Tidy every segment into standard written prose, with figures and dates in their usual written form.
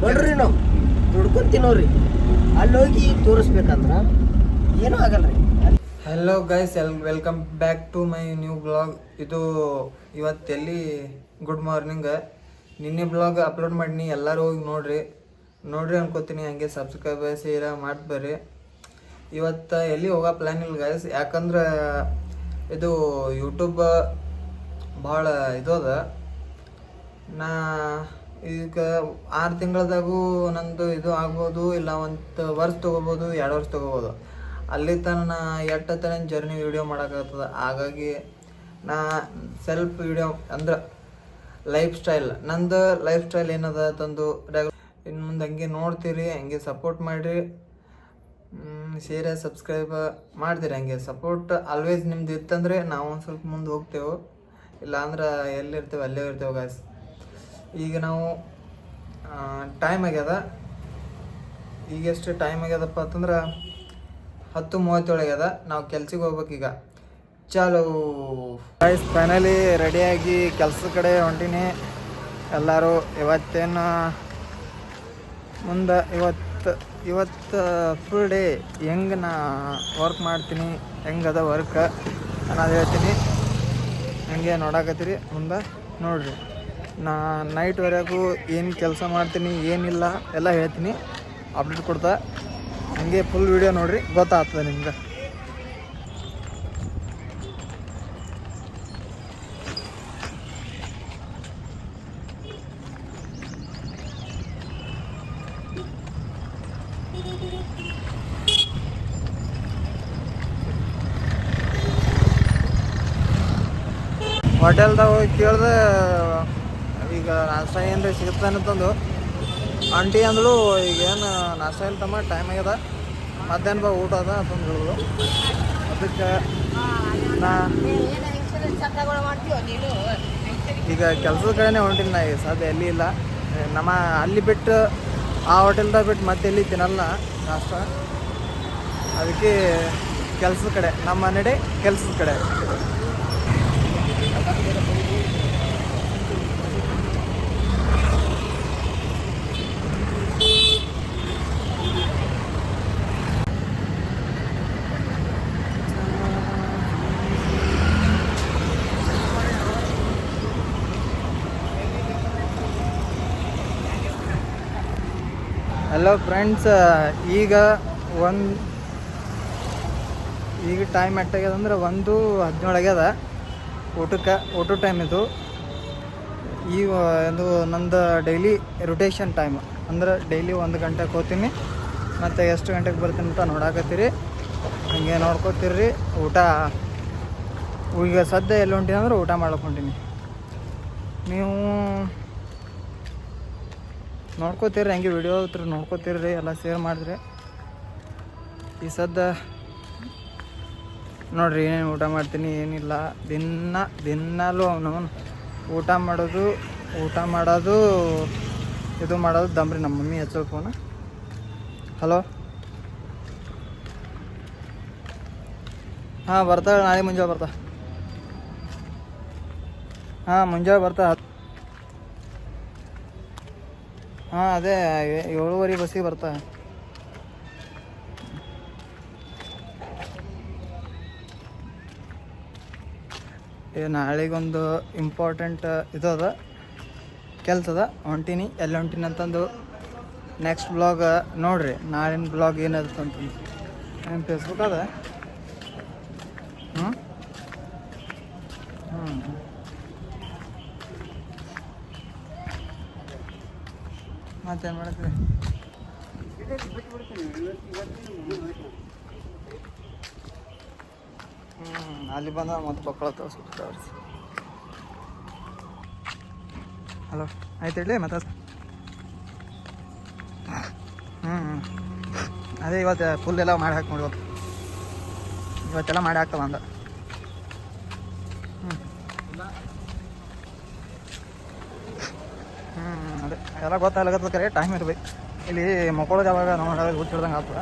ಬಡ್ರಿ ನಾವು ದುಡ್ಕೊಂಡು ತಿನ್ನೋರಿ ಅಲ್ಲಿ ಹೋಗಿ ತೋರಿಸ್ಬೇಕಂದ್ರೆ ಏನೂ ಆಗಲ್ಲ ರೀ. Hello guys, welcome back to my new blog. ಇದು ಇವತ್ತೆಲ್ಲಿ ಗುಡ್ ಮಾರ್ನಿಂಗ್. ನಿನ್ನೆ ಬ್ಲಾಗ್ ಅಪ್ಲೋಡ್ ಮಾಡೀನಿ, ಎಲ್ಲರೂ ಹೋಗಿ ನೋಡ್ರಿ ಅನ್ಕೋತೀನಿ. ಹಂಗೆ ಸಬ್ಸ್ಕ್ರೈಬರ್ಸ್ ಮಾಡಿ ಬರ್ರಿ. ಇವತ್ತು ಎಲ್ಲಿ ಹೋಗೋ ಪ್ಲ್ಯಾನ್ ಇಲ್ಲ ಗೈಸ್, ಯಾಕಂದ್ರೆ ಇದು ಯೂಟ್ಯೂಬ್ ಭಾಳ ಇದು ಅದ. ನಾ ಈಗ 6 ತಿಂಗಳದಾಗೂ ನಂದು ಇದು ಆಗ್ಬೋದು, ಇಲ್ಲ 1 ವರ್ಷ ತೊಗೋಬೋದು, 2 ವರ್ಷ ತೊಗೋಬೋದು. ಅಲ್ಲಿ ತನಕ ಎಟ್ಟತನ ಜರ್ನಿ ವೀಡಿಯೋ ಮಾಡೋಕ್ಕಾಗ್ತದೆ. ಹಾಗಾಗಿ ನಾ ಸೆಲ್ಫ್ ವೀಡಿಯೋ ಅಂದ್ರೆ ನಂದು ಲೈಫ್ ಸ್ಟೈಲ್ ಏನದ ತಂದು ಇನ್ನು ಮುಂದೆ ಹಂಗೆ ನೋಡ್ತೀರಿ, ಹಂಗೆ ಸಪೋರ್ಟ್ ಮಾಡಿರಿ, ಶೇರ್ ಸಬ್ಸ್ಕ್ರೈಬ್ ಮಾಡ್ತೀರಿ. ಹಂಗೆ ಸಪೋರ್ಟ್ ಆಲ್ವೇಸ್ ನಿಮ್ದು ಇತ್ತಂದರೆ ನಾವು ಒಂದು ಸ್ವಲ್ಪ ಮುಂದೆ ಹೋಗ್ತೇವೆ, ಇಲ್ಲಾಂದ್ರೆ ಎಲ್ಲಿರ್ತೇವೆ ಅಲ್ಲೇ ಇರ್ತೇವೆ ಗಾಯ್ಸ್. ಈಗ ನಾವು ಟೈಮ್ ಆಗ್ಯದ, ಈಗೆಷ್ಟು ಟೈಮ್ ಆಗ್ಯದಪ್ಪ ಅಂತಂದ್ರೆ 10:37 ಆಗ್ಯದ. ನಾವು ಕೆಲ್ಸಕ್ಕೆ ಹೋಗ್ಬೇಕೀಗ. ಚಾಲು ಗೈಸ್, ಫೈನಲಿ ರೆಡಿಯಾಗಿ ಕೆಲ್ಸದ ಕಡೆ ಹೊಂಟೀನಿ. ಎಲ್ಲರೂ ಇವತ್ತೇನು ಮುಂದೆ ಇವತ್ತು ಫುಲ್ ಡೇ ಹೆಂಗೆ ನಾ ವರ್ಕ್ ಮಾಡ್ತೀನಿ, ಹೆಂಗದ ವರ್ಕ್ ಅನ್ನೋದು ಹೇಳ್ತೀನಿ. ಹಂಗೆ ನೋಡಾಕತ್ತೀರಿ, ಮುಂದೆ ನೋಡಿರಿ. ನಾ ನೈಟ್ವರೆಗೂ ಏನು ಕೆಲಸ ಮಾಡ್ತೀನಿ ಏನಿಲ್ಲ ಎಲ್ಲ ಹೇಳ್ತೀನಿ, ಅಪ್ಡೇಟ್ ಕೊಡ್ತಾ. ಹಂಗೆ ಫುಲ್ ವಿಡಿಯೋ ನೋಡಿರಿ, ಗೊತ್ತಾಗ್ತದೆ ನಿಮ್ಗೆ. ಹೋಟೆಲ್ದಾಗ ಹೋಗಿ ಕೇಳಿದೆ, ಈಗ ನಾಷ್ಟ ಏನ್ರಿ ಸಿಗುತ್ತಾನಂತಂದು. ಆಂಟಿ ಅಂದಳು, ಈಗೇನು ನಾಷ್ಟ ಇಲ್ಲ ತಮ್ಮ, ಟೈಮ್ ಆಗ್ಯದ, ಮಧ್ಯಾಹ್ನ ಬಾ ಊಟ ಅದ ಅಂತಂದು ಹೇಳಿದ್ರು. ಅದಕ್ಕೆ ನಾ ಈಗ ಕೆಲಸದ ಕಡೆನೇ ಹೊಂಟೀನಿ. ನಾ ಈಗ ಸದ್ಯ ಎಲ್ಲಿ ಇಲ್ಲ, ನಮ್ಮ ಅಲ್ಲಿ ಬಿಟ್ಟು ಆ ಹೋಟೆಲ್ದಾಗ ಬಿಟ್ಟು ಮತ್ತೆ ಎಲ್ಲಿ ತಿನ್ನಲ್ಲ ನಾಷ್ಟ. ಅದಕ್ಕೆ ಕೆಲಸದ ಕಡೆ, ನಮ್ಮ ನಡೆ ಕೆಲಸದ ಕಡೆ. ಹಲೋ ಫ್ರೆಂಡ್ಸ್, ಈಗ ಟೈಮ್ ಎಷ್ಟಾಗ್ಯದ ಅಂದ್ರೆ 1:17 ಆಗ್ಯದ. ಊಟ ಟೈಮ್ ಇದು. ಈಗ ಇದು ನಂದು ಡೈಲಿ ರೊಟೇಷನ್ ಟೈಮ್, ಅಂದ್ರೆ ಡೈಲಿ 1 ಗಂಟೆಗೆ ಹೋಗ್ತೀನಿ, ಮತ್ತು ಎಷ್ಟು ಗಂಟೆಗೆ ಬರ್ತೀನಿ ಅಂತ ನೋಡಾಕತ್ತೀರಿ. ಹಂಗೆ ನೋಡ್ಕೊತೀರಿ. ಊಟ ಈಗ ಸದ್ಯ ಎಲ್ಲಿ ಹೊಂಟೀನಿ ಅಂದ್ರೆ ಊಟ ಮಾಡ್ಲಿಕ್ಕೆ ಹೊಂಟೀನಿ. ನೀವು ನೋಡ್ಕೋತೀರಿ, ಹಂಗೆ ವಿಡಿಯೋ ನೋಡ್ಕೋತೀರಿ, ಎಲ್ಲ ಶೇರ್ ಮಾಡಿದ್ರಿ. ಈ ಸದ್ಯ ನೋಡಿರಿ ಏನೇನು ಊಟ ಮಾಡ್ತೀನಿ ಏನಿಲ್ಲ. ದಿನಾಲೂ ಅವನು ಊಟ ಮಾಡೋದು ಇದು ಮಾಡೋದು ದಮ್ರಿ. ನಮ್ಮ ಮಮ್ಮಿ ಹಚ್ಚೋ ಫೋನ. ಹಲೋ, ಹಾಂ ಬರ್ತಾಳೆ, ನಾಳೆ ಮುಂಜಾನೆ ಬರ್ತಾ. ಹಾಂ ಮುಂಜಾನೆ ಬರ್ತಾ. ಹಾಂ ಅದೇ 7:15 ಬಸ್ಸಿಗೆ ಬರ್ತಾ. ನಾಳೆಗೊಂದು ಇಂಪಾರ್ಟೆಂಟ್ ಇದು ಅದ, ಕೆಲಸ ಅದ, ಹೊಂಟೀನಿ. ಎಲ್ಲಿ ಹೊಂಟೀನಿ ಅಂತಂದು ನೆಕ್ಸ್ಟ್ ಬ್ಲಾಗ್ ನೋಡಿರಿ. ನಾಳಿನ ಬ್ಲಾಗ್ ಏನದ ಅಂತಂದು ನಿಮ್ಮ ಫೇಸ್ಬುಕ್ ಅದ. ಮತ್ತೇನು ಮಾಡ್ತೀವಿ. ಅಲ್ಲಿ ಬಂದ ಮತ್ತೆ ಮಕ್ಕಳ ತೋರಿಸಿ. ಹಲೋ, ಆಯ್ತು ಹೇಳಿ ಮತ್ತೆ. ಅದೇ ಇವತ್ತು ಫುಲ್ ಎಲ್ಲ ಮಾಡಿ ಹಾಕಿ ನೋಡ್ಬೇಕು. ಇವತ್ತೆಲ್ಲ ಮಾಡಿ ಹಾಕ್ತವ ಅಂದ. ಅದೇ ಎಲ್ಲ ಗೊತ್ತಾಗತ್ತೆ. ಕರೆ ಟೈಮ್ ಇರ್ಬೇಕು ಇಲ್ಲಿ. ಮಕ್ಕಳದು ಯಾವಾಗ ನೋಡೋದು ಹುಚ್ಚಿಡ್ದಂಗೆ ಆಗ್ತದ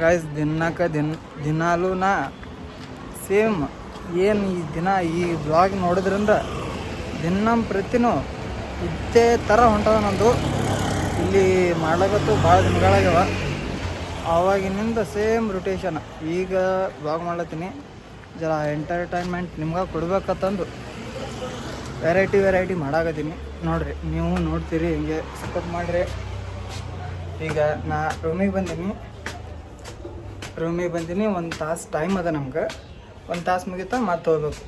ಗಾಯ್ಸ್. ದಿನಾಲೂ ನಾ ಸೇಮ್ ಏನು ಈ ಬ್ಲಾಗ್ ನೋಡಿದ್ರಿಂದ ಪ್ರತಿನೂ ಇದೇ ಥರ ಹೊಂಟದ ನಂದು. ಇಲ್ಲಿ ಮಾಡ್ಲಾಗತ್ತು ಭಾಳ ದಿನಗಳಾಗ್ಯವ. ಆವಾಗಿನಿಂದ ಸೇಮ್ ರೊಟೇಷನ್. ಈಗ ಬ್ಲಾಗ್ ಮಾಡ್ಲತ್ತೀನಿ, ಜರ ಎಂಟರ್ಟೈನ್ಮೆಂಟ್ ನಿಮ್ಗೆ ಕೊಡ್ಬೇಕಂತಂದು ವೆರೈಟಿ ಮಾಡಾಕತ್ತೀನಿ. ನೋಡಿರಿ, ನೀವು ನೋಡ್ತೀರಿ, ಹಿಂಗೆ ಸಪೋರ್ಟ್ ಮಾಡಿರಿ. ಈಗ ನಾ ರೂಮಿಗೆ ಬಂದೀನಿ. ಒಂದು ತಾಸು ಟೈಮ್ ಅದ ನಮ್ಗೆ. ಒಂದು ತಾಸು ಮುಗಿತಾ ಮತ್ತೆ ಹೋಗ್ಬೇಕು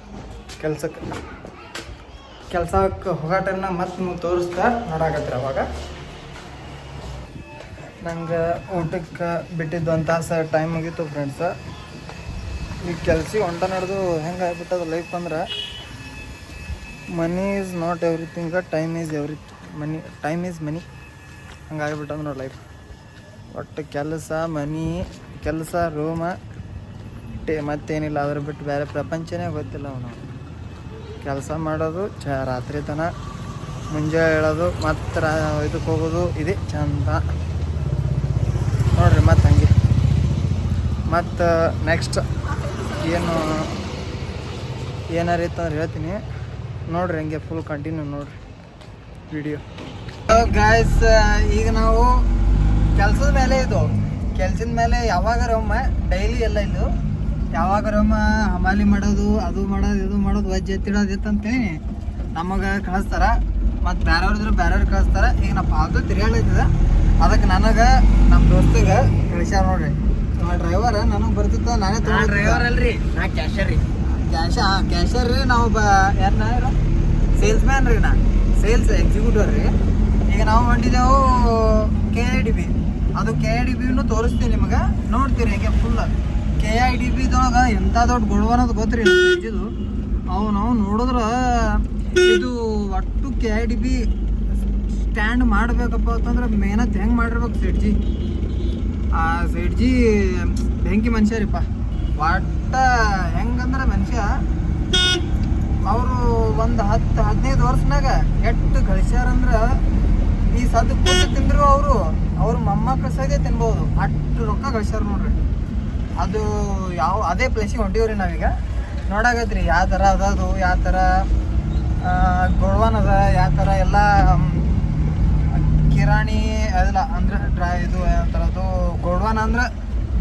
ಕೆಲ್ಸಕ್ಕೆ ಹೋಗೋ ಟೈಮ್ನಾಗ ಮತ್ತೆ ನಿಮ್ಗೆ ತೋರಿಸ್ತಾ ನೋಡಾಕತ್ತೀರ. ಅವಾಗ ನಂಗೆ ಊಟಕ್ಕೆ ಬಿಟ್ಟಿದ್ದು 1 ತಾಸು ಟೈಮ್ ಮುಗೀತು ಫ್ರೆಂಡ್ಸ. ಈಗ ಹೊಂಟ ನಡೆದು ಹೆಂಗೆ ಆಗ್ಬಿಟ್ಟದ ಲೈಫ್ ಅಂದ್ರೆ, money is not everything, time is ಮನಿ ಹಂಗೆ ಆಗ್ಬಿಟ್ಟದ ನೋಡಿ ಲೈಫ್. ಒಟ್ಟು ಕೆಲಸ ರೂಮ ಮತ್ತೇನಿಲ್ಲ. ಅದ್ರ ಬಿಟ್ಟು ಬೇರೆ ಪ್ರಪಂಚನೇ ಗೊತ್ತಿಲ್ಲ. ಅವನು ಕೆಲಸ ಮಾಡೋದು ರಾತ್ರಿ ತನ, ಮುಂಜಾನೆ ಹೇಳೋದು, ಮತ್ತು ಇದಕ್ಕೆ ಹೋಗೋದು, ಇದೇ ಚಂದ ನೋಡ್ರಿ. ಮತ್ತು ಹಂಗೆ ಮತ್ತು ನೆಕ್ಸ್ಟ್ ಏನಾರು ಇತ್ತಂದ್ರೆ ಹೇಳ್ತೀನಿ ನೋಡ್ರಿ. ಹಂಗೆ ಫುಲ್ ಕಂಟಿನ್ಯೂ ನೋಡ್ರಿ ವಿಡಿಯೋ. ಗಾಯ್ಸ್, ಈಗ ನಾವು ಕೆಲಸದ ಮೇಲೆ ಯಾವಾಗಾರೊಮ್ಮೆ ಡೈಲಿ ಎಲ್ಲ ಇದು ಯಾವಾಗಾರೊಮ್ಮೆ ಹಮಾಲಿ ಮಾಡೋದು, ಇದು ಮಾಡೋದು ವಜ್ಜೆ ಎತ್ತಿಡೋದಿತ್ತು ಅಂತೇಳಿ ನಮಗೆ ಕಳಿಸ್ತಾರ. ಮತ್ತು ಬೇರೆಯವ್ರು ಕಳಿಸ್ತಾರೆ. ಈಗ ನಾವು ಅದು ತಿರ್ಗಾಡ್ಲೈತದ, ಅದಕ್ಕೆ ನನಗೆ ನಮ್ಮ ದೋಸ್ತಿಗೆ ಕಳಿಸ್ಯಾರ ನೋಡ್ರಿ. ಡ್ರೈವರ್ ನನಗೆ ಬರ್ತಿತ್ತ, ನಾನೇ ಡ್ರೈವರ್ ಅಲ್ರಿ, ನಾ ಕ್ಯಾಶರ್ ರೀ. ಕ್ಯಾಶರ್ ರೀ. ನಾವು ಯಾರು ಸೇಲ್ಸ್ ಮ್ಯಾನ್ ರೀ, ಸೇಲ್ಸ್ ಎಕ್ಸಿಕ್ಯೂಟಿವ್ ರೀ. ಈಗ ನಾವು ಹೊಂಟಿದ್ದೆವು KIDB. ಅದು KIDBನೂ ತೋರಿಸ್ತೀನಿ ನಿಮಗೆ, ನೋಡ್ತೀರಿ. ಹಿಂಗೆ ಫುಲ್ KIDBದೊಳಗೆ ಎಂಥ ದೊಡ್ಡ ಗೊಡವನದು ಗೊತ್ತ್ರಿ ಇದು. ನಾವು ನೋಡಿದ್ರೆ ಇದು ಒಟ್ಟು KIDB ಸ್ಟ್ಯಾಂಡ್ ಮಾಡಬೇಕಪ್ಪ ಅಂತಂದ್ರೆ ಮೇಹನತ್ ಹೆಂಗೆ ಮಾಡಿರ್ಬೇಕು ಸೇಠ್ಜಿ. ಆ ಸೇಠ್ಜಿ ಬೆಂಕಿ ಮನುಷ್ಯ ರೀಪ್ಪ. ಒಟ್ಟ ಹೆಂಗಂದ್ರೆ ಮನುಷ್ಯ ಅವರು ಒಂದು 10-15 ವರ್ಷನಾಗ ಎಷ್ಟು ಗಳಿಸ್ಯಾರಂದ್ರೆ, ಈ ಸದ್ದು ಕೂತು ತಿಂದ್ರು ಅವ್ರ ಮೊಮ್ಮಕ್ಕಳ ಸಹಿತ ತಿನ್ಬೋದು, ಅಷ್ಟು ರೊಕ್ಕ ಗಳಿಸ್ಯಾರ ನೋಡ್ರಿ. ಅದು ಅದೇ ಪ್ಲೇಸಿಗೆ ಹೊಂಟಿವ್ರಿ ನಾವೀಗ. ನೋಡಾಕತ್ರಿ ಯಾವ ಥರ ಅದದು, ಯಾವ ಥರ ಗೊಡ್ವಾನ್ ಅದ, ಯಾವ ಥರ ಎಲ್ಲ ಕಿರಾಣಿ ಅದಲ್ಲ ಅಂದ್ರೆ ಇದು ಏನಂತಾರದು ಗೊಡ್ವಾನ್ ಅಂದ್ರೆ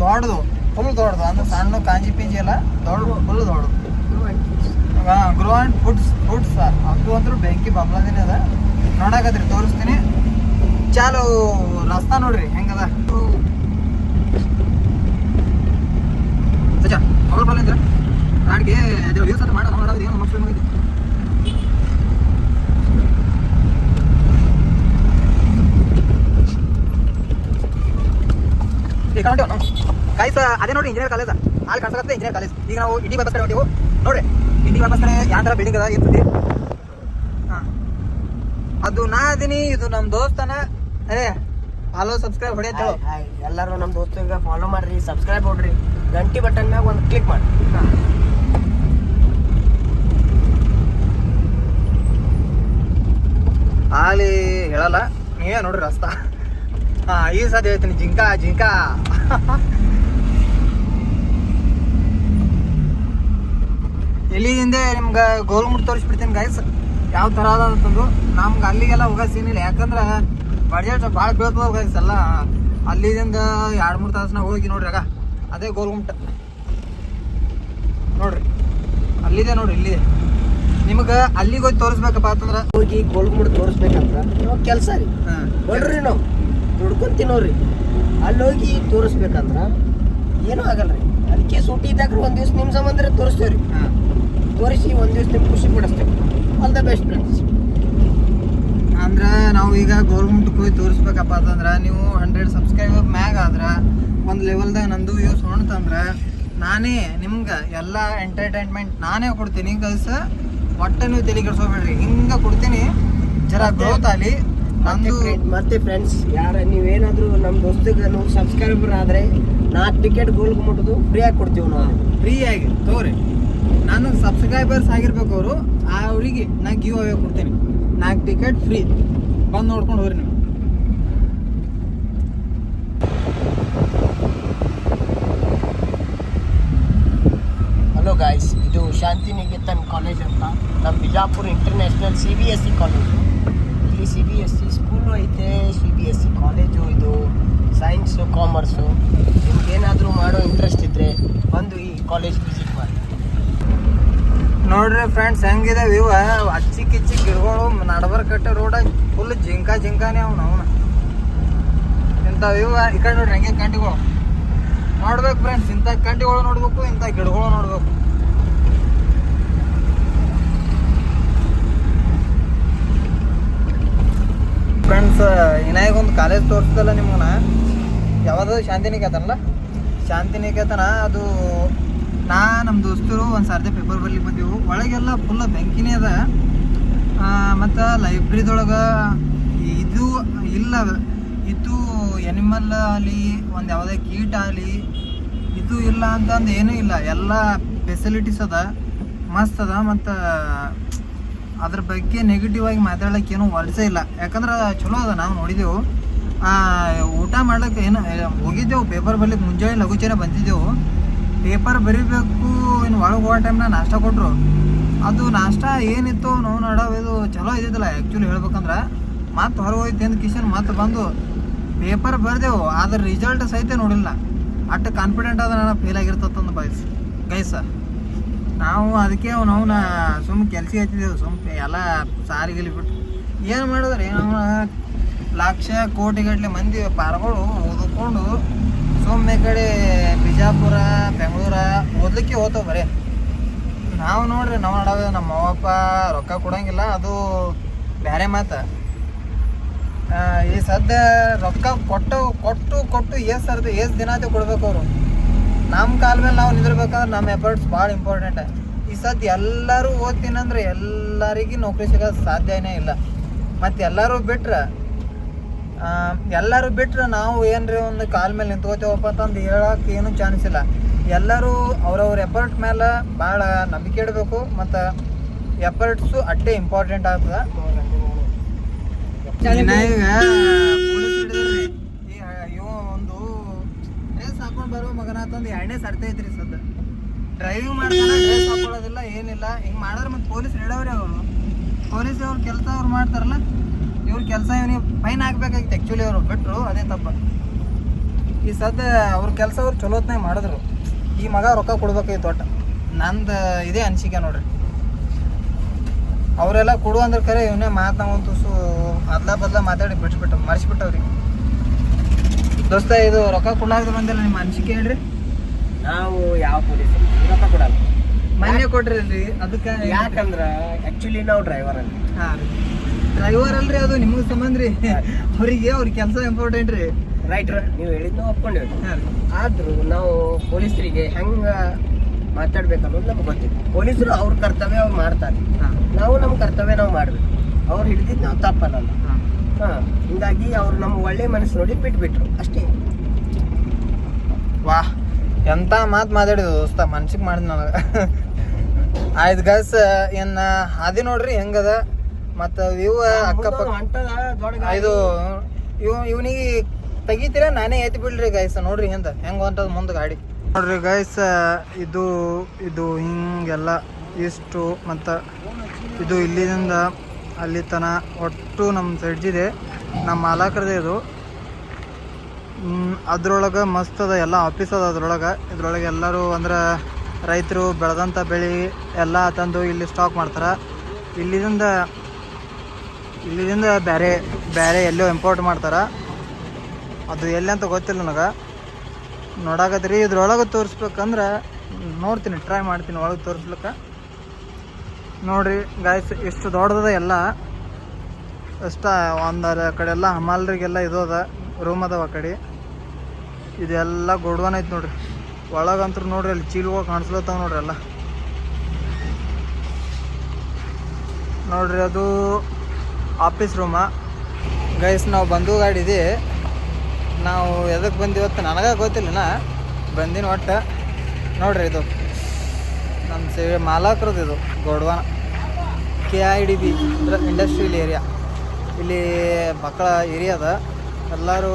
ದೊಡ್ಡದು, ಫುಲ್ ದೊಡ್ಡದು. ಅಂದ್ರೆ ಸಣ್ಣ ಕಾಂಜಿ ಪಿಂಜಿ ಎಲ್ಲ ಫುಲ್ ದೊಡ್ಡದು. ಗ್ರೋ ಆ್ಯಂಡ್ ಫುಡ್ಸ್ ಅದು ಅಂದ್ರೆ ಬೆಂಕಿ ಬಬ್ಲದಿನ ಅದ. ನೋಡಾಕತ್ರಿ, ತೋರಿಸ್ತೀನಿ. ಚಾಲು ರಸ್ತಾ ನೋಡ್ರಿ ಹೆಂಗದ. ಸಜಾ ಅವ್ರ ಬಲ್ಲಿಂದ್ರ ನಾಡಿಗೆ ವ್ಯೂಸ್ ಅಂತ ಮಾಡೋದು ಏನು ಮಕ್ಕಳು ಮಾಡಿದ್ವಿ. ಕಾಯ್ಸ ಅದೇ ನೋಡ್ರಿ, ಇಂಜಿನಿಯರ್ ಕಾಲೇಜ್ ಅಲ್ಲಿ ಕಾಣಿಸುತ್ತೆ. Engineer college. ಈಗ ನಾವು ಇಂಡಿ ಬಸ್ ಕಡೆ ಹೊಂಟಿವು ನೋಡ್ರಿ. ಇಂಡಿ ಬಸ್ ಕಡೆ ಯಾವ ಥರ ಬಿಲ್ಡಿಂಗ್ ಅದ ಇರ್ತದೆ. ಹಾಂ, ಅದು ನಾ ಅದೀನಿ, ಇದು ನಮ್ಮ ದೋಸ್ತನ. Follow subscribe ಹೊಡೆಯತ್ತ. ಎಲ್ಲರೂ ನಮ್ಮ ದೋಸ್ತಿಗೆ ಫಾಲೋ ಮಾಡ್ರಿ, ಸಬ್ಸ್ಕ್ರೈಬ್ ಹೊಡ್ರಿ, ಗಂಟಿ ಬಟನ್ ಮ್ಯಾಗ ಒಂದು ಕ್ಲಿಕ್ ಮಾಡಿ. ಅಲ್ಲಿ ಹೇಳಲ್ಲ, ನೀವೇ ನೋಡ್ರಿ ರಸ್ತಾ. ಈಗ ಸದ ಹೇಳ್ತೀನಿ, ಜಿಂಕ ಎಲ್ಲಿಂದ ನಿಮ್ಗೆ ಗೋಲ್ಗುಂಬಟ್ ತೋರಿಸ್ಬಿಡ್ತೀನಿ ಗೈಸ್, ಯಾವ ಥರ ಅದ ಅಂತಂದು. ನಮ್ಗೆ ಅಲ್ಲಿಗೆಲ್ಲ ಹೋಗೋ ಸೀನ್ ಇಲ್ಲ, ಯಾಕಂದ್ರೆ ಬಡ್ಜೆಟ್ ಭಾಳ ಬೀಳ್ತದ ಗೈಸ್. ಎಲ್ಲ ಅಲ್ಲಿಂದ 2-3 ತಾಸನಾಗ ಹೋಗಿ ನೋಡ್ರಿ. ಆಗ ಅದೇ ಗೋಲ್ಗುಂಬಟ್ ನೋಡ್ರಿ, ಅಲ್ಲಿದೆ ನೋಡ್ರಿ. ಇಲ್ಲಿದೆ. ನಿಮ್ಗೆ ಅಲ್ಲಿಗೆ ಹೋಗಿ ತೋರಿಸ್ಬೇಕಪ್ಪ ಅಂತಂದ್ರೆ, ಹೋಗಿ ಗೋಲ್ಗುಂಬಟ್ ತೋರಿಸ್ಬೇಕಂದ್ರೆ ನಾವು ಕೆಲಸ ರೀ ನೋಡ್ರಿ, ನಾವು ದುಡ್ಕೊಂಡು ತಿನ್ನೋರಿ. ಅಲ್ಲಿ ಹೋಗಿ ತೋರಿಸ್ಬೇಕಂದ್ರೆ ಏನೂ ಆಗಲ್ಲ ರೀ. ಅದಕ್ಕೆ ಸೂಟಿ ಇದ್ದಾಗ 1 ದಿವ್ಸ ನಿಮ್ಮ ಸಂಬಂಧ ತೋರಿಸ್ತೇವೆ ರೀ. ತೋರಿಸಿ 1 ದಿವ್ಸ ನಿಮ್ಗೆ ಖುಷಿ ಪಡಿಸ್ತೇವೆ. All the best friends. ಅಂದ್ರೆ ನಾವು ಈಗ ಗೌರ್ಮೆಂಟ್ಗೆ ಹೋಗಿ ತೋರಿಸ್ಬೇಕಪ್ಪ ಅಂತಂದ್ರೆ, ನೀವು 100 ಸಬ್ಸ್ಕ್ರೈಬರ್ ಮ್ಯಾಗ ಆದ್ರೆ, ಒಂದು ಲೆವೆಲ್ದಾಗ ನಂದು ವ್ಯೂಸ್ ಹೊಣ್ತಂದ್ರೆ, ನಾನೇ ನಿಮ್ಗೆ ಎಲ್ಲ ಎಂಟರ್ಟೈನ್ಮೆಂಟ್ ನಾನೇ ಕೊಡ್ತೀನಿ ಗೈಸ್. ಒಟ್ಟು ನೀವು ತಲೆ ಕೆಡಿಸ್ಕೋಬೇಡ್ರಿ, ಹಿಂಗೆ ಕೊಡ್ತೀನಿ. ಜರ ಗ್ರೋತ್ ಆಗಲಿ ನಂದು. ಮತ್ತೆ ಫ್ರೆಂಡ್ಸ್, ನೀವೇನಾದರೂ ನಮ್ಮ ದೋಸ್ತಿಗೆ 100 ಸಬ್ಸ್ಕ್ರೈಬರ್ ಆದರೆ 4 ಟಿಕೆಟ್ ಗೋಲ್ಗುಂಬಟದು ಫ್ರೀಯಾಗಿ ಕೊಡ್ತೀವಿ ನಾವು. ಫ್ರೀಯಾಗಿ ತಗೋರಿ. ನನಗೆ ಸಬ್ಸ್ಕ್ರೈಬರ್ಸ್ ಆಗಿರ್ಬೇಕು ಅವರು, ಅವರಿಗೆ ನಾ ಗಿವ್ ಅವೇ ಕೊಡ್ತೀನಿ. 4 ಟಿಕೆಟ್ ಫ್ರೀ, ಬಂದು ನೋಡ್ಕೊಂಡು ಹೋಗ್ರಿ ನೀವು. ಹಲೋ ಗಾಯ್ಸ್, ಇದು ಶಾಂತಿನಿಕೇತನ್ ಕಾಲೇಜ್ ಅಂತ, ನಮ್ಮ Bijapur international CBSE college. Arts commerce ನಿಮ್ಗೇನಾದರೂ ಮಾಡೋ ಇಂಟ್ರೆಸ್ಟ್ ಇದ್ದರೆ ಬಂದು ಈ ಕಾಲೇಜ್ ವಿಸಿಟ್ ಮಾಡಿ. ನೋಡ್ರಿ ಫ್ರೆಂಡ್ಸ್ ಹೆಂಗಿದೆ ವ್ಯೂ. ಅಚ್ಚಿ ಕಿಚ್ಚಿ ಗಿಡಗಳು ನಡಬರ್ಕಟ್ಟೆ ರೋಡ ಫುಲ್ ಜಿಂಕಾನೇ ಅವನು ಇಂಥ ವ್ಯೂ. ಈ ಕಡೆ ನೋಡ್ರಿ ಹೆಂಗೆ ಕಂಟಿಗಳು ನೋಡ್ಬೇಕು ಫ್ರೆಂಡ್ಸ್. ಇಂಥ ಕಂಟಿಗಳು ನೋಡ್ಬೇಕು, ಇಂಥ ಗಿಡಗಳು ನೋಡ್ಬೇಕು. ಫ್ರೆಂಡ್ಸ್ ಇನ್ನಾಗ ಒಂದು ಕಾಲೇಜ್ ತೋರಿಸ್ದಲ್ಲ ನಿಮ್ಗನ, ಯಾವುದು ಶಾಂತಿನಿಕೇತನಲ್ಲ, ಶಾಂತಿನಿಕೇತನ. ಅದು ನಮ್ಮ ದೋಸ್ತರು ಒಂದು ಸಾರ್ತಿ ಪೇಪರ್ ಬರ್ಲಿಕ್ಕೆ ಬಂದೆವು. ಒಳಗೆಲ್ಲ ಫುಲ್ ಬೆಂಕಿನೇ ಅದ. ಮತ್ತು ಲೈಬ್ರರಿದೊಳಗೆ ಇದು ಇಲ್ಲ, ಇದು ಎನಿಮಲ್ ಆಗಲಿ ಒಂದು ಯಾವುದೇ ಕೀಟ ಆಗಲಿ ಇದು ಇಲ್ಲ ಅಂತಂದು ಏನೂ ಇಲ್ಲ. ಎಲ್ಲ ಫೆಸಿಲಿಟೀಸ್ ಅದ, ಮಸ್ತ್ ಅದ. ಮತ್ತು ಅದ್ರ ಬಗ್ಗೆ ನೆಗೆಟಿವ್ ಆಗಿ ಮಾತಾಡೋಕ್ಕೆ ಏನೂ ವರ್ಡ್ಸೇ ಇಲ್ಲ. ಯಾಕಂದ್ರೆ ಚಲೋ ಅದ. ನಾವು ನೋಡಿದೆವು, ಊಟ ಮಾಡ್ಲಿಕ್ಕೆ ಏನು ಹೋಗಿದ್ದೆವು ಪೇಪರ್ ಬರ್ಲಿಕ್ಕೆ ಮುಂಜಾನೆ ಲಘುಚೇನೆ ಬಂದಿದ್ದೆವು. ಪೇಪರ್ ಬರೀಬೇಕು ಇನ್ನು ಒಳಗೆ ಹೋಗೋ ಟೈಮ್ನ ನಾಷ್ಟ ಕೊಟ್ಟರು. ಅದು ನಾಷ್ಟ ಏನಿತ್ತು ನಾವು ನೋಡೋ ಇದು ಚಲೋ ಇದ್ದಿದ್ದಿಲ್ಲ ಆ್ಯಕ್ಚುಲಿ ಹೇಳ್ಬೇಕಂದ್ರೆ. ಮತ್ತು ಹೊರಗೆ ಹೋಗಿ ತಿಂದು ಕಿಶನ್ ಮತ್ತು ಬಂದು ಪೇಪರ್ ಬರೆದೆವು. ಅದ್ರ ರಿಸಲ್ಟ್ ಸಹಿತ ನೋಡಿಲ್ಲ. ಅಷ್ಟು ಕಾನ್ಫಿಡೆಂಟ್ ಆದ ನಾನು ಫೇಲ್ ಆಗಿರ್ತಂದು ಗೈಸ. ನಾವು ಅದಕ್ಕೆ ಅವನ ಸುಮ್ಮನೆ ಕೆಲ್ಸ ಹಚ್ಚಿದೆವು. ಸುಮ್ಮನೆ ಎಲ್ಲ ಸಾರಿಗೆಲಿ ಬಿಟ್ಟು ಏನು ಮಾಡಿದ್ರಿ, ನಾವು ಲಕ್ಷ ಕೋಟಿಗಟ್ಟಲೆ ಮಂದಿ ಪಾರ್ಗಳು ಓದ್ಕೊಂಡು ಸುಮ್ಮನೆ ಕಡೆ ಬಿಜಾಪುರ ಬೆಂಗಳೂರ ಓದಲಿಕ್ಕೆ ಹೋಗ್ತಾವೆ ಬರೀ. ನಾವು ನೋಡ್ರಿ ನಾವು ನೋಡೋದು ನಮ್ಮ ಅವ್ವಪ್ಪ ರೊಕ್ಕ ಕೊಡೋಂಗಿಲ್ಲ, ಅದು ಬೇರೆ ಮಾತು. ಈ ಸದ್ಯ ರೊಕ್ಕ ಕೊಟ್ಟು ಎಷ್ಟು ದಿನ ಆಯ್ತು ಕೊಡ್ಬೇಕು ಅವರು. ನಮ್ಮ ಕಾಲ ಮೇಲೆ ನಾವು ನಿಂದಿರ್ಬೇಕಾದ್ರೆ ನಮ್ಮ ಎಫರ್ಟ್ಸ್ ಭಾಳ ಇಂಪಾರ್ಟೆಂಟ್. ಈ ಸದ್ಯ ಎಲ್ಲರೂ ಓದ್ತೀನಂದ್ರೆ ಎಲ್ಲರಿಗೂ ನೌಕರಿ ಸಿಗೋದು ಸಾಧ್ಯನೇ ಇಲ್ಲ. ಮತ್ತು ಎಲ್ಲರೂ ಬಿಟ್ರೆ ನಾವು ಏನ್ರಿ ಒಂದು ಕಾಲ ಮೇಲೆ ನಿಂತ್ಕೋತೇವಪ್ಪ ಅಂತಂದು ಹೇಳೋಕೆ ಏನೂ ಚಾನ್ಸ್ ಇಲ್ಲ. ಎಲ್ಲರೂ ಅವ್ರವ್ರ ಎಫರ್ಟ್ ಮೇಲೆ ಭಾಳ ನಂಬಿಕೆ ಇಡಬೇಕು. ಮತ್ತು ಎಫರ್ಟ್ಸು ಅಷ್ಟೇ ಇಂಪಾರ್ಟೆಂಟ್ ಆಗ್ತದೆ. ಇವ ಒಂದು ಡ್ರೆಸ್ ಹಾಕೊಂಡು ಬರೋ ಮಗನಾತಂದು 2ನೇ ಸರ್ತಿ ಐತ್ರಿ ಸದ್ಯ. ಡ್ರೈವಿಂಗ್ ಮಾಡ್ತಾನೆ, ಡ್ರೆಸ್ ಹಾಕೊಳ್ಳೋದಿಲ್ಲ, ಏನಿಲ್ಲ. ಹಿಂಗೆ ಮಾಡಿದ್ರೆ ಮತ್ತು ಪೊಲೀಸ್ ಹಿಡವ್ರಿ ಅವರು. ಪೊಲೀಸ್ ಅವ್ರ ಕೆಲಸ ಅವ್ರು ಮಾಡ್ತಾರಲ್ಲ, ಇವ್ರ ಕೆಲಸ ಇವನಿಗೆ ಫೈನ್ ಹಾಕ್ಬೇಕಾಗಿತ್ತು. ಆ್ಯಕ್ಚುಲಿ ಅವರು ಬಿಟ್ಟರು, ಅದೇ ತಪ್ಪ. ಈ ಸದ್ಯ ಅವ್ರ ಕೆಲಸ ಅವ್ರು ಚಲೋತ್ನಾಗ ಮಾಡಿದ್ರು. ಈ ಮಗ ರೊಕ್ಕ ಕೊಡ್ಬೇಕಾಗಿತ್ತು ಒಟ್ಟು. ನಂದು ಇದೇ ಅನಿಸಿಕೆ ನೋಡ್ರಿ. ಅವರೆಲ್ಲ ಕೊಡು ಅಂದ್ರೆ ಖರೆ ಇವನೇ ಮಾತನಾಗ ತುಸು ಬದಲ ಮಾತಾಡಿ ಮರ್ಸ್ಬಿಟ್ಟವ್ರಿ. ದೋಸ್ತ ಇದು ರೊಕ್ಕ ಕೊಡಲಾರ್ದು ಬಂದಿಲ್ಲ, ನಿಮ್ಮ ಅನಿಸಿಕೆ ಹೇಳ್ರಿ. ನಾವು ಯಾವ ಪೊಲೀಸ್ ರೊಕ್ಕ ಕೊಡಲ್ಲ. ಮನೆ ಕೊಟ್ರಿ ಅದಕ್ಕೆ. ಯಾಕಂದ್ರೆ ಆ್ಯಕ್ಚುಲಿ ನಾವು ಡ್ರೈವರ್ ಅಲ್ಲ. ಹಾಂ ರೀ, ಡ್ರೈವರ್ ಅಲ್ರಿ, ಅದು ನಿಮಗೆ ಸಂಬಂಧ ರೀ. ಅವ್ರ ಕೆಲಸ ಇಂಪಾರ್ಟೆಂಟ್ ರೀ. ರೈಟ್, ನೀವು ಹೇಳಿದ್ದು ಒಪ್ಕೊಂಡೇವಿ. ಆದರೂ ನಾವು ಪೊಲೀಸರಿಗೆ ಹೆಂಗೆ ಮಾತಾಡ್ಬೇಕನ್ನೋದು ನಮ್ಗೆ ಗೊತ್ತಿಲ್ಲ. ಪೊಲೀಸರು ಅವ್ರ ಕರ್ತವ್ಯ ಅವ್ರು ಮಾಡ್ತಾರೆ, ನಾವು ನಮ್ಮ ಕರ್ತವ್ಯ ನಾವು ಮಾಡಬೇಕು. ಅವ್ರು ಹಿಡಿದಿದ್ದು ನಾವು ತಪ್ಪಲ್ಲ. ಹಿಂಗಾಗಿ ಅವ್ರು ನಮ್ಮ ಒಳ್ಳೆ ಮನಸ್ಸು ನೋಡಿ ಬಿಟ್ಬಿಟ್ರು ಅಷ್ಟೇ. ವಾಹ್, ಎಂಥ ಮಾತಾಡಿದ್ರು ದೋಸ್ತ, ಮನ್ಸಿಗೆ ಮಾಡಿದ್ ನನಗೆ. ಆಯ್ತು ಗೈಸ್, ಏನು ಹಾದಿ ನೋಡ್ರಿ ಹೆಂಗದ. ಮತ್ತು ವ್ಯೂ ಅಕ್ಕಪಕ್ಕ ಇದು ಇವನಿಗೆ ತೆಗಿತೀರ ನಾನೇ ಎತ್ತಿ ಬಿಡ್ರಿ ಗೈಸ್. ನೋಡ್ರಿ ಹೆಂಗೆ ಹೊಂಟದ ಮುಂದೆ ಗಾಡಿ ನೋಡ್ರಿ ಗೈಸ್. ಇದು ಹಿಂಗೆಲ್ಲ ಇಷ್ಟು ಮತ್ತು ಇದು ಇಲ್ಲಿಂದ ಅಲ್ಲಿ ತನ ಒಟ್ಟು ನಮ್ಮ ಸೈಡ್ಜಿದೆ, ನಮ್ಮ ಮಾಲಕರದೇ ಇದು. ಅದ್ರೊಳಗೆ ಮಸ್ತ್ ಅದ, ಎಲ್ಲ ಆಫೀಸ್ ಅದ ಅದ್ರೊಳಗೆ. ಇದ್ರೊಳಗೆ ಎಲ್ಲರೂ ಅಂದ್ರೆ ರೈತರು ಬೆಳೆದಂಥ ಬೆಳೆ ಎಲ್ಲ ತಂದು ಇಲ್ಲಿ ಸ್ಟಾಕ್ ಮಾಡ್ತಾರೆ. ಇಲ್ಲಿಂದ ಬೇರೆ ಎಲ್ಲೋ ಇಂಪೋರ್ಟ್ ಮಾಡ್ತಾರೆ. ಅದು ಎಲ್ಲಿ ಅಂತ ಗೊತ್ತಿಲ್ಲ ನನಗೆ. ನೋಡಾಕತ್ರಿ ಇದ್ರೊಳಗೆ ತೋರಿಸ್ಬೇಕಂದ್ರೆ ನೋಡ್ತೀನಿ, ಟ್ರೈ ಮಾಡ್ತೀನಿ ಒಳಗೆ ತೋರಿಸ್ಲಿಕ್ಕೆ. ನೋಡ್ರಿ ಗಾಯ್ಸ್, ಎಷ್ಟು ದೊಡ್ಡದ ಎಲ್ಲ. ಅಷ್ಟ ಒಂದರ ಕಡೆ ಎಲ್ಲ ಹಮಾಲ್ರಿಗೆಲ್ಲ ಇದು ಅದ, ರೂಮ್ ಅದಾವ ಆ ಕಡೆ. ಇದೆಲ್ಲ ಗೋಡ್ವಾನ್ ಐತೆ ನೋಡ್ರಿ. ಒಳಗಂತೂ ನೋಡ್ರಿ ಅಲ್ಲಿ ಚೀಲಗಳು ಕಾಣಿಸ್ಲತ್ತಾವ ನೋಡ್ರಿ ಎಲ್ಲ. ನೋಡ್ರಿ ಅದು ಆಫೀಸ್ ರೂಮ ಗೈಸ್. ನಾವು ಬಂದು ಗಾಡಿ ಇದೆ. ನಾವು ಎದಕ್ಕೆ ಬಂದಿವತ್ತು ನನಗೆ ಗೊತ್ತಿಲ್ಲನ, ಬಂದಿನ ಒಟ್ಟು. ನೋಡ್ರಿ ಇದು ನಮ್ಮ ಮಾಲಕರದ್ದು, ಇದು ಗೋಡ್ವಾನ KIDB ಅಂದ್ರೆ ಇಂಡಸ್ಟ್ರಿಯಲ್ ಏರಿಯಾ. ಇಲ್ಲಿ ಮಕ್ಕಳ ಏರಿಯಾ ಅದ. ಎಲ್ಲರೂ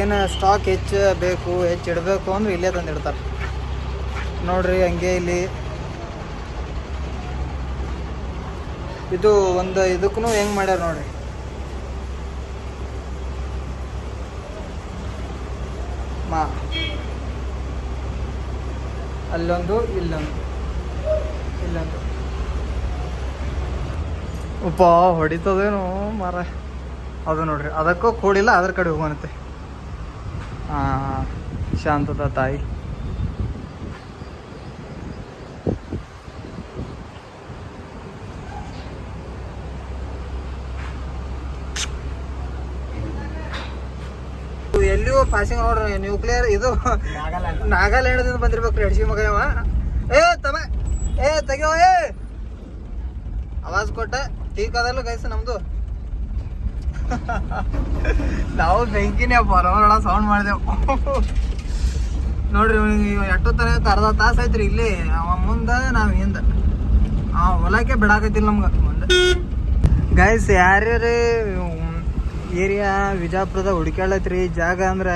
ಏನು ಸ್ಟಾಕ್ ಹೆಚ್ಚು ಇಡಬೇಕು ಅಂದ್ರೆ ಇಲ್ಲೇ ತಂದಿಡ್ತಾರೆ ನೋಡ್ರಿ. ಹಂಗೆ ಇಲ್ಲಿ ಇದು ಒಂದು ಇದಕ್ಕೂ ಹೆಂಗೆ ಮಾಡ್ಯಾರ ನೋಡ್ರಿ. ಮಾ ಅಲ್ಲೊಂದು ಇಲ್ಲೊಂದು ಉಪ್ಪ ಹೊಡಿತದೇನು ಮಾರ. ಅದು ನೋಡ್ರಿ, ಅದಕ್ಕೂ ಕೂಡಿಲ್ಲ, ಅದ್ರ ಕಡೆ ಹೋಗೋಣತೆ. ಹಾಂ, ಶಾಂತದ ತಾಯಿ. ಎಲ್ಲಿಯೂ ಪಾಸಿಂಗ್ ನೋಡ್ರಿ, ನ್ಯೂಕ್ಲಿಯರ್ ಇದು ನಾಗಾಲ್ಯಾಂಡ್ದಿಂದ ಬಂದಿರ್ಬೇಕ್ರಿ ಅಡ್ಸಿ ಮಗ ಅವ. ತೆಗಿಯೋ ಆವಾಜ್ ಕೊಟ್ಟ ಟೀಕ್ ಅದಲ್ಲ ಗೈಸ್ ನಮ್ದು. ನಾವು ಬೆಂಕಿನೇ ಬರೋಣ ಸೌಂಡ್ ಮಾಡಿದೆವು ನೋಡ್ರಿ. ಎಷ್ಟೋ ತರ ಅರ್ಧ ತಾಸು ಐತ್ರಿ ಇಲ್ಲಿ, ಅವ ಮುಂದ ನಾವ್ ಹಿಂದ. ಹೊಲಕ್ಕೆ ಬಿಡಾಕೈತಿಲ್ಲ ನಮ್ಗ ಮುಂದೆ. ಗೈಸ್ ಯಾರ್ಯಾರೇ ಏರಿಯಾ ವಿಜಾಪುರದ ಹುಡುಕ್ಯಾಳತ್ರಿ ಜಾಗ ಅಂದ್ರೆ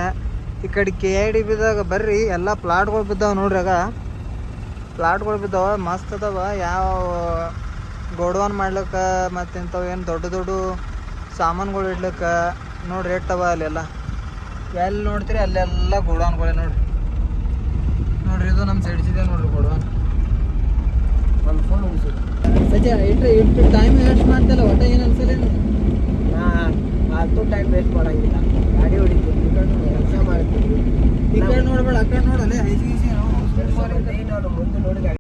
ಈ ಕಡೆ KIDBದಾಗ ಬರ್ರಿ. ಎಲ್ಲ ಪ್ಲಾಟ್ಗಳು ಬಿದ್ದಾವ ನೋಡ್ರಿ. ಆಗ ಪ್ಲಾಟ್ಗಳು ಬಿದ್ದಾವ, ಮಸ್ತ್ ಅದಾವ. ಯಾವ ಗೋಡೌನ್ ಮಾಡ್ಲಿಕ್ಕೆ ಮತ್ತು ಇಂಥವು ಏನು ದೊಡ್ಡ ದೊಡ್ಡ ಸಾಮಾನುಗಳು ಇಡ್ಲಿಕ್ಕೆ ನೋಡ್ರಿ ರೇಟ್ ಅವ ಅಲ್ಲೆಲ್ಲ. ಎಲ್ಲಿ ನೋಡ್ತೀರಿ ಅಲ್ಲೆಲ್ಲ ಗೋಡೌನ್ಗಳೇ ನೋಡ್ರಿ. ಇದು ನಮ್ಮ ಸೈಡ್ಸಿದೆ ನೋಡ್ರಿ ಗೋಡೌನ್. ಒಂದು ಫೋನ್ ಮುಗಿಸಿದ್ರು ಸಜ್ಜ ಇಟ್ಟು ಟೈಮ್ ವೇಸ್ಟ್ ಮಾಡ್ತಲ್ಲ ಒಟ್ಟ ಏನಲ್ಲ